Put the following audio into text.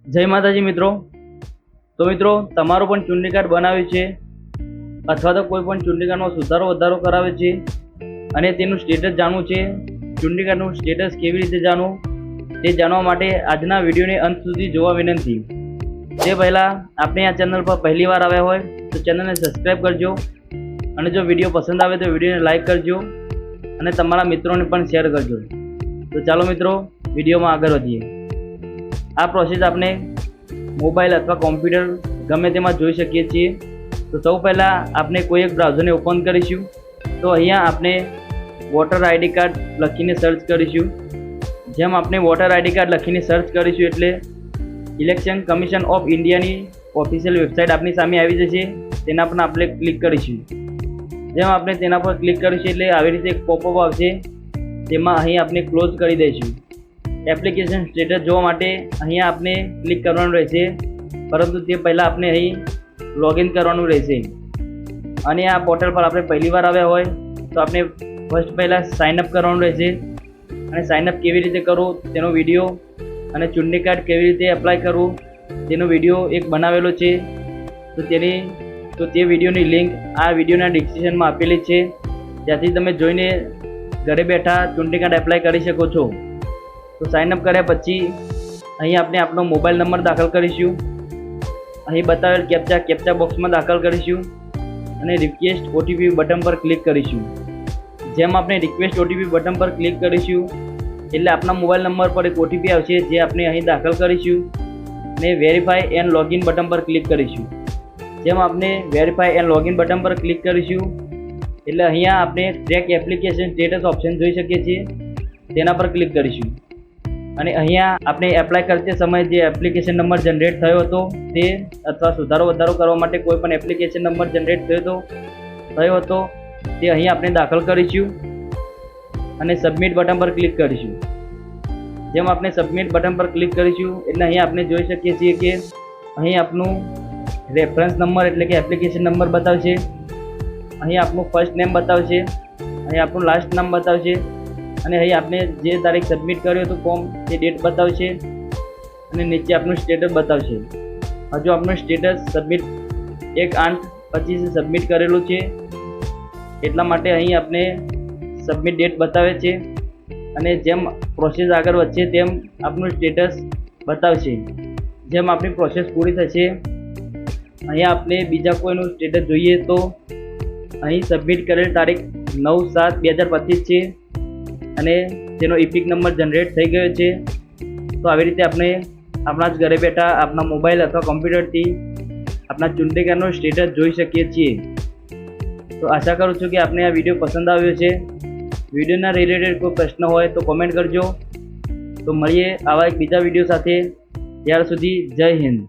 જય માતાજી મિત્રો। તો મિત્રો તમારો પણ ચૂંટણી કાર્ડ બનાવ્યું છે અથવા તો કોઈ પણ ચૂંટણી કાર્ડમાં સુધારો વધારો કરાવે છે અને તેનું સ્ટેટસ જાણવું છે, ચૂંટણી કાર્ડનું સ્ટેટસ કેવી રીતે જાણવું તે જાણવા માટે આજના વિડીયોને અંત સુધી જોવા વિનંતી। તે પહેલાં આપણે આ ચેનલ પર પહેલી વાર આવ્યા હોય તો ચેનલને સબસ્ક્રાઈબ કરજો અને જો વિડીયો પસંદ આવે તો વિડીયોને લાઈક કરજો અને તમારા મિત્રોને પણ શેર કરજો। તો ચાલો મિત્રો વિડીયોમાં આગળ વધીએ। આ પ્રોસેસ આપણે મોબાઈલ અથવા કોમ્પ્યુટર ગમે તેમાં જોઈ શકીએ છીએ। તો સૌ પહેલાં આપણે કોઈ એક બ્રાઉઝરને ઓપન કરીશું। તો અહીંયા આપણે વોટર આઈડી કાર્ડ લખીને સર્ચ કરીશું। જેમ આપણે વોટર આઈડી કાર્ડ લખીને સર્ચ કરીશું એટલે ઇલેક્શન કમિશન ઓફ ઇન્ડિયાની ઓફિશિયલ વેબસાઇટ આપણી સામે આવી જશે। તેના પર આપણે ક્લિક કરીશું। જેમ આપણે તેના પર ક્લિક કરીશું એટલે આવી રીતે એક પોપઅપ આવશે, તેમાં અહીં આપણે ક્લોઝ કરી દઈશું। એપ્લિકેશન સ્ટેટસ જોવા માટે અહીંયા આપણે ક્લિક કરવાનું રહેશે, પરંતુ તે પહેલાં આપણે અહીં લોગિન કરવાનું રહેશે। અને આ પોર્ટલ પર આપણે પહેલી વાર આવ્યા હોય તો આપણે ફર્સ્ટ પહેલાં સાઇનઅપ કરવાનું રહેશે। અને સાઇનઅપ કેવી રીતે કરવું તેનો વિડીયો અને ચૂંટણી કાર્ડ કેવી રીતે એપ્લાય કરવું તેનો વિડીયો એક બનાવેલો છે। તો તે વિડીયોની લિંક આ વિડીયોના ડિસ્ક્રિપ્શનમાં આપેલી છે, ત્યાંથી તમે જોઈને ઘરે બેઠા ચૂંટણી કાર્ડ એપ્લાય કરી શકો છો। તો સાઇનઅપ કર્યા પછી અહીં આપણે આપણો મોબાઈલ નંબર દાખલ કરીશું। અહીં બતાવેલ કેપ્ચા બોક્સમાં દાખલ કરીશું અને રિક્વેસ્ટ ઓટીપી બટન પર ક્લિક કરીશું। જેમ આપણે રિક્વેસ્ટ ઓટીપી બટન પર ક્લિક કરીશું એટલે આપણા મોબાઈલ નંબર પર એક ઓટીપી આવશે, જે આપણે અહીં દાખલ કરીશું અને વેરીફાઈ એન્ડ લોગિન બટન પર ક્લિક કરીશું। જેમ આપણે વેરીફાઈ એન્ડ લોગિન બટન પર ક્લિક કરીશું એટલે અહીંયા આપણે ટ્રેક એપ્લિકેશન સ્ટેટસ ઓપ્શન જોઈ શકીએ છીએ, તેના પર ક્લિક કરીશું। અને અહીંયા આપણે એપ્લાય કરતી સમયે જે એપ્લિકેશન નંબર જનરેટ થયો હતો તે અથવા સુધારો વધારો કરવા માટે કોઈ પણ એપ્લિકેશન નંબર જનરેટ થયો હતો તે અહીં આપણે દાખલ કરીશું અને સબમિટ બટન પર ક્લિક કરીશું। જેમ આપણે સબમિટ બટન પર ક્લિક કરીશું એટલે અહીં આપણે જોઈ શકીએ છીએ કે અહીં આપનું રેફરન્સ નંબર એટલે કે એપ્લિકેશન નંબર બતાવશે, અહીં આપનું ફર્સ્ટ નેમ બતાવશે, અહીં આપણું લાસ્ટ નામ બતાવશે અને અહીં આપણે જે તારીખ સબમિટ કર્યું હતું ફોર્મ તે ડેટ બતાવશે અને નીચે આપણું સ્ટેટસ બતાવશે। હજુ આપણું સ્ટેટસ સબમિટ 1/8/25 સબમિટ કરેલું છે, એટલા માટે અહીં આપણે સબમિટ ડેટ બતાવે છે અને જેમ પ્રોસેસ આગળ વધશે તેમ આપણું સ્ટેટસ બતાવશે। જેમ આપણી પ્રોસેસ પૂરી થશે અહીંયા આપણે બીજા કોઈનું સ્ટેટસ જોઈએ તો અહીં સબમિટ કરેલ તારીખ 9/7/2025 છે અને તેનો ઇપિક નંબર જનરેટ થઈ ગયો છે। તો આવી રીતે આપણે આપણા જ ઘરે બેઠા આપણા મોબાઈલ અથવા કોમ્પ્યુટરથી આપણા ચૂંટણી કાર્ડનું સ્ટેટસ જોઈ શકીએ છીએ। તો આશા કરું છું કે આપને આ વિડીયો પસંદ આવ્યો છે। વિડીયોના રિલેટેડ કોઈ પ્રશ્ન હોય તો કોમેન્ટ કરજો। તો મળીએ આવા એક બીજા વિડીયો સાથે, ત્યાર સુધી જય હિન્દ।